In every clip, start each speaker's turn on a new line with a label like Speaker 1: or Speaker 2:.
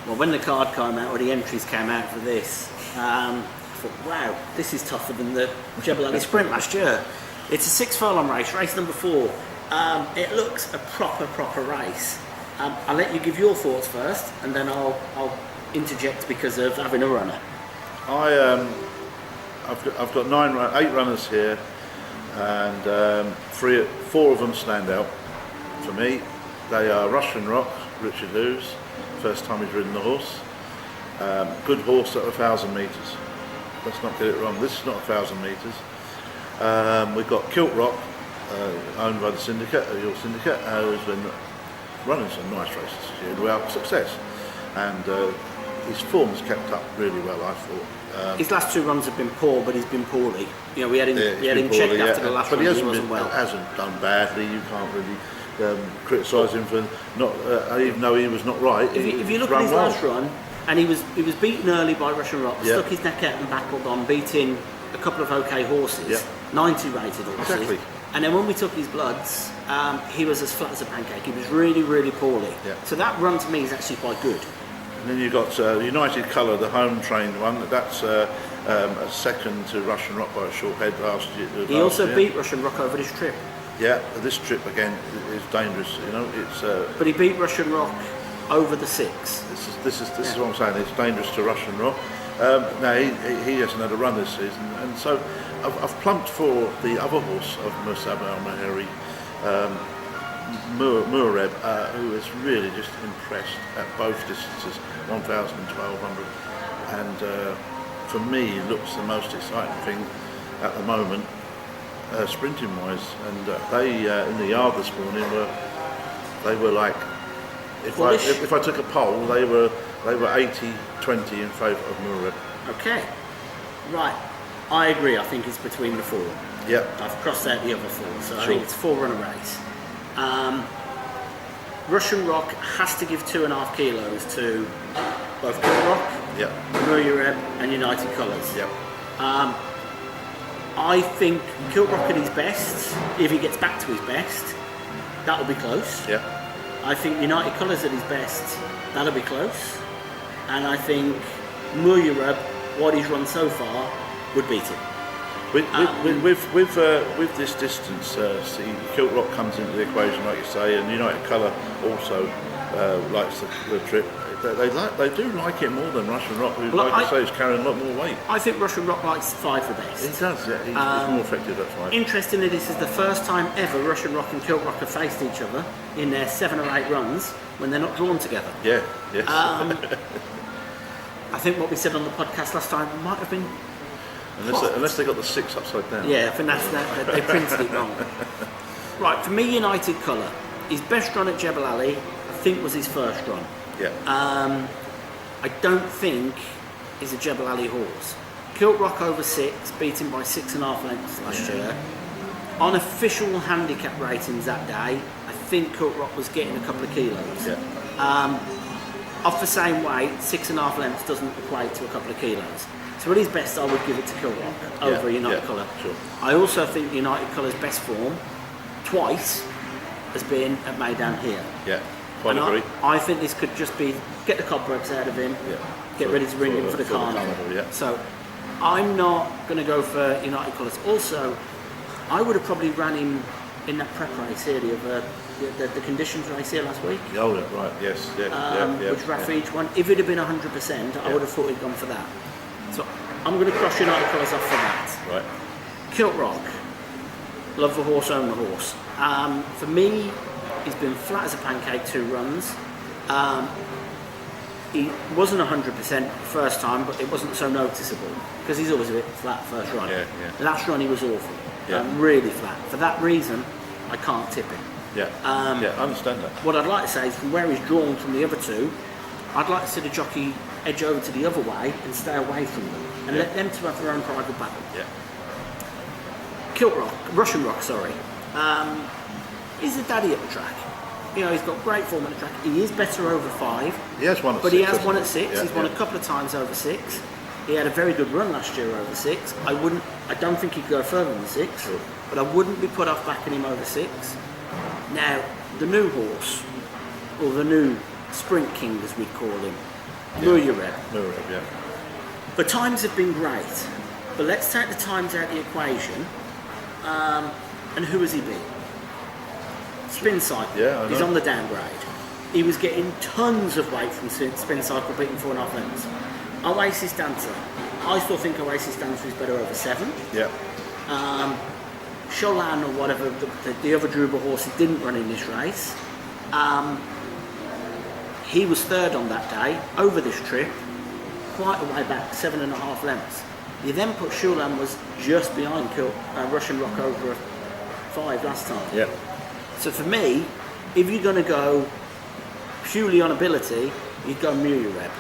Speaker 1: Well, when the card came out, or the entries came out for this, I thought, wow, this is tougher than the JEBEL Ali Sprint last year. It's a 6 furlong race, race number 4. It looks a proper race. I'll let you give your thoughts first, and then I'll interject because of having a runner.
Speaker 2: I've got 8 runners here, and 4 of them stand out for me. They are Russian Rock, Richard Hughes, first time he's ridden the horse. Good horse at 1,000 metres. Let's not get it wrong. This is not 1,000 metres. We've got Kilt Rock, owned by the syndicate, your syndicate, who's been running some nice races this year without success, and his form's kept up really well, I thought.
Speaker 1: His last 2 runs have been poor, but he's been poorly. You know, we had him checked after the last run, but he wasn't well.
Speaker 2: Hasn't done badly. You can't really criticise him for not, even though he was not right.
Speaker 1: If you look at his last run, and he was beaten early by Russian Rock, stuck his neck out and battled on, beating a couple of okay horses, 90 rated horses. Exactly. And then when we took his bloods, he was as flat as a pancake. He was really poorly. Yeah. So that run to me is actually quite good.
Speaker 2: And then you've got United Colour, the home-trained one. That's a second to Russian Rock by a short head last year.
Speaker 1: He also beat Russian Rock over this trip.
Speaker 2: Yeah, this trip again is dangerous. You know, it's.
Speaker 1: But he beat Russian Rock over the 6.
Speaker 2: This is what I'm saying. It's dangerous to Russian Rock. No, he hasn't had a run this season, and so I've plumped for the other horse of Musab al-Mahiri, Mureb, who is really just impressed at both distances, 1,000 and 1,200, and for me looks the most exciting thing at the moment, sprinting wise. And they in the yard this morning were like, if I took a poll, they were 80-20 in favour of Mureb.
Speaker 1: Okay, right. I agree. I think it's between the 4.
Speaker 2: Yeah.
Speaker 1: I've crossed out the other 4, so I think it's 4-runner race. Russian Rock has to give 2.5 kilos to both Kilt Rock, Mureb, and United Colours.
Speaker 2: Yeah.
Speaker 1: I think Kilt Rock at his best, if he gets back to his best, that'll be close.
Speaker 2: Yeah.
Speaker 1: I think United Colours at his best, that'll be close. And I think Mureb, what he's run so far, would beat him.
Speaker 2: With this distance, see, Kilt Rock comes into the equation, like you say, and United Colour also likes the trip. They do like it more than Russian Rock, who, like I say, is carrying a lot more weight.
Speaker 1: I think Russian Rock likes 5 the best.
Speaker 2: He does, yeah. He's more effective, that's right.
Speaker 1: Interestingly, this is the first time ever Russian Rock and Kilt Rock have faced each other in their 7 or 8 runs when they're not drawn together.
Speaker 2: Yeah, yes.
Speaker 1: I think what we said on the podcast last time might have been...
Speaker 2: Unless they got the 6 upside down.
Speaker 1: Yeah, I think they printed it wrong. Right, for me, United Colour, his best run at JEBEL Ali, I think, was his first run.
Speaker 2: Yeah.
Speaker 1: I don't think he's a JEBEL Ali horse. Kilt Rock over 6, beaten by 6.5 lengths last year. On official handicap ratings that day, I think Kilt Rock was getting a couple of kilos.
Speaker 2: Yeah.
Speaker 1: Off the same weight, 6.5 lengths doesn't equate to a couple of kilos. So at his best, I would give it to Kilt Rock over United Colour.
Speaker 2: Sure.
Speaker 1: I also think United Colour's best form, twice, has been at Maidan here.
Speaker 2: Yeah, quite agree.
Speaker 1: I think this could just be, get the cobwebs out of him, get ready to ring him for the carnival.
Speaker 2: Yeah.
Speaker 1: So I'm not going to go for United Colours. Also, I would have probably ran him in that prep race here, the conditions race here last week.
Speaker 2: Oh, right, yes.
Speaker 1: Which Rafa each one. If it had been 100%, I would have thought he'd gone for that. So I'm going to cross United Colours off for that.
Speaker 2: Right.
Speaker 1: Kilt Rock, love the horse, own the horse. For me, he's been flat as a pancake 2 runs. He wasn't 100% first time, but it wasn't so noticeable because he's always a bit flat first run. Last run he was awful, really flat. For that reason, I can't tip him.
Speaker 2: I understand that.
Speaker 1: What I'd like to say is, from where he's drawn from the other 2, I'd like to see the jockey edge over to the other way and stay away from them and let them to have their own private battle. Kilt Rock, Russian Rock, sorry. He's a daddy at the track. You know, he's got great form at the track. He is better over 5.
Speaker 2: He has won at 6.
Speaker 1: But he has won at 6. He's won a couple of times over 6. He had a very good run last year over 6. I don't think he'd go further than 6.
Speaker 2: Sure.
Speaker 1: But I wouldn't be put off backing him over 6. Now, the new horse, or the new Sprint King as we'd call him, Murray-Reb.
Speaker 2: Murray-Reb, yeah.
Speaker 1: The times have been great, but let's take the times out of the equation. And who has he been? Spin cycle.
Speaker 2: Yeah, I
Speaker 1: He's
Speaker 2: know.
Speaker 1: on the downgrade. He was getting tons of weight from spin cycle, beating 4.5 lengths. Oasis Dancer. I still think Oasis Dancer is better over 7.
Speaker 2: Yeah.
Speaker 1: Cholan or whatever, the other Druba horse, he didn't run in this race. He was third on that day, over this trip, quite a way back, 7.5 lengths. You then put Cholan was just behind Russian Rock over 5 last time.
Speaker 2: Yeah.
Speaker 1: So for me, if you're going to go purely on ability, you'd go Murray-Reb.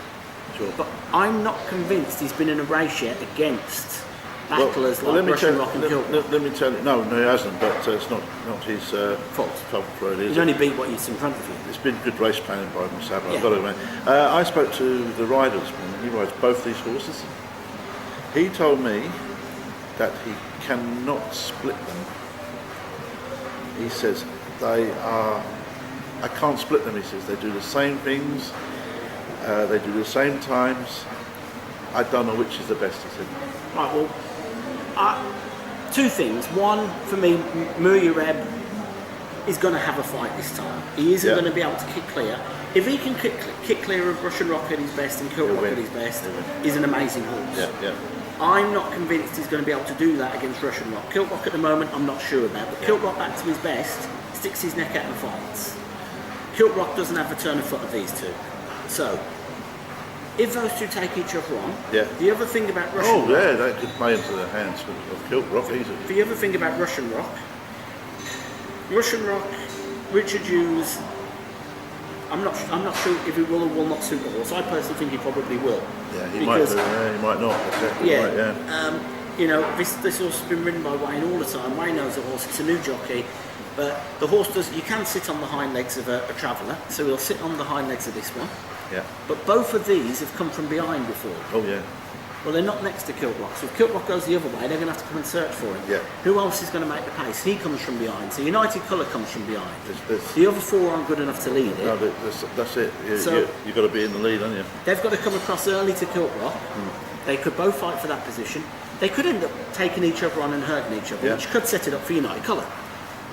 Speaker 2: Sure.
Speaker 1: But I'm not convinced he's been in a race yet against battlers like Russian Rock and Kilt.
Speaker 2: Let me tell you, no, he hasn't, but it's not his fault, really, is
Speaker 1: He's
Speaker 2: it?
Speaker 1: only beat what he's in front of you.
Speaker 2: It's been good race planning by Musab,
Speaker 1: Yeah.
Speaker 2: I've got to admit. I spoke to the rider this morning. He rides both these horses. He told me that he cannot split them. He says I can't split them, he says. They do the same things, they do the same times. I don't know which is the best, he said.
Speaker 1: Right, well, two things. One, for me, Murray-Reb is going to have a fight this time. He isn't going to be able to kick clear. If he can kick clear of Russian Rock at his best and Kilt Rock at his best, he's an amazing horse.
Speaker 2: Yeah, yeah.
Speaker 1: I'm not convinced he's going to be able to do that against Russian Rock. Kilt Rock at the moment, I'm not sure about. But Kilt Rock back to his best, sticks his neck out and fights. Kilt Rock doesn't have the turn of foot of these two. So, if those two take each other on, the other thing about Russian Rock...
Speaker 2: yeah, that could play into the hands of Kilt Rock easily.
Speaker 1: The other thing about Russian Rock, Richard Hughes, I'm not sure if he will or will not suit the horse. I personally think he probably will.
Speaker 2: Yeah, he might do, he might not. Exactly right, yeah.
Speaker 1: You know, this horse has been ridden by Wayne all the time. Wayne knows the horse, it's a new jockey. But the horse does, you can sit on the hind legs of a traveller, so he'll sit on the hind legs of this one.
Speaker 2: Yeah.
Speaker 1: But both of these have come from behind before.
Speaker 2: Oh, yeah.
Speaker 1: Well, they're not next to Kilt Rock, so if Kilt Rock goes the other way, they're going to have to come and search for him.
Speaker 2: Yeah.
Speaker 1: Who else is going to make the pace? He comes from behind, so United Colour comes from behind.
Speaker 2: There's,
Speaker 1: the other four aren't good enough to lead it.
Speaker 2: No, that's it. You've got to be in the lead, haven't you?
Speaker 1: They've got to come across early to Kilt Rock. They could both fight for that position. They could end up taking each other on and hurting each other, which could set it up for United Colour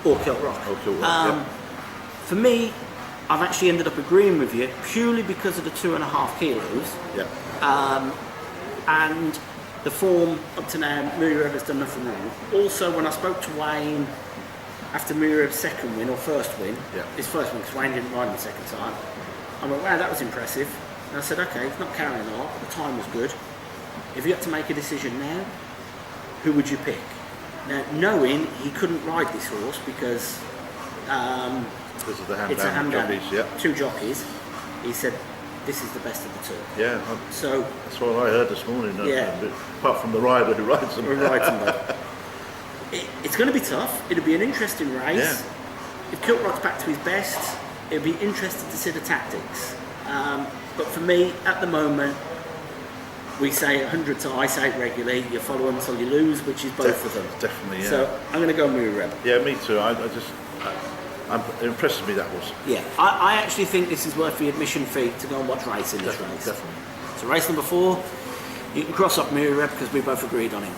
Speaker 1: or Kilt Rock. For me, I've actually ended up agreeing with you purely because of the 2.5 kilos.
Speaker 2: Yeah.
Speaker 1: And the form up to now, Murray-Reb has done nothing wrong. Also, when I spoke to Wayne after Murray-Reb's second win or first win, his first win, because Wayne didn't ride him the second time, I went, wow, that was impressive. And I said, okay, he's not carrying a lot, but the time was good. If you had to make a decision now, who would you pick? Now, knowing he couldn't ride this horse because
Speaker 2: this is the
Speaker 1: it's a hand down,
Speaker 2: jockeys,
Speaker 1: two jockeys, he said, this is the best of the two.
Speaker 2: Yeah,
Speaker 1: so
Speaker 2: that's what I heard this morning. Apart from the rider who rides them.
Speaker 1: It's going to be tough. It'll be an interesting race.
Speaker 2: Yeah.
Speaker 1: If Kilt Rock's back to his best, it'll be interesting to see the tactics. But for me, at the moment, we say 100 to I say it regularly. You follow them until you lose, which is both of them.
Speaker 2: Definitely, yeah.
Speaker 1: So I'm going to go Murray-Reb.
Speaker 2: Yeah, me too. It impresses me, that horse.
Speaker 1: Yeah, I actually think this is worth the admission fee to go and watch racing this race.
Speaker 2: Definitely.
Speaker 1: So race number 4, you can cross up Murray-Reb because we both agreed on him.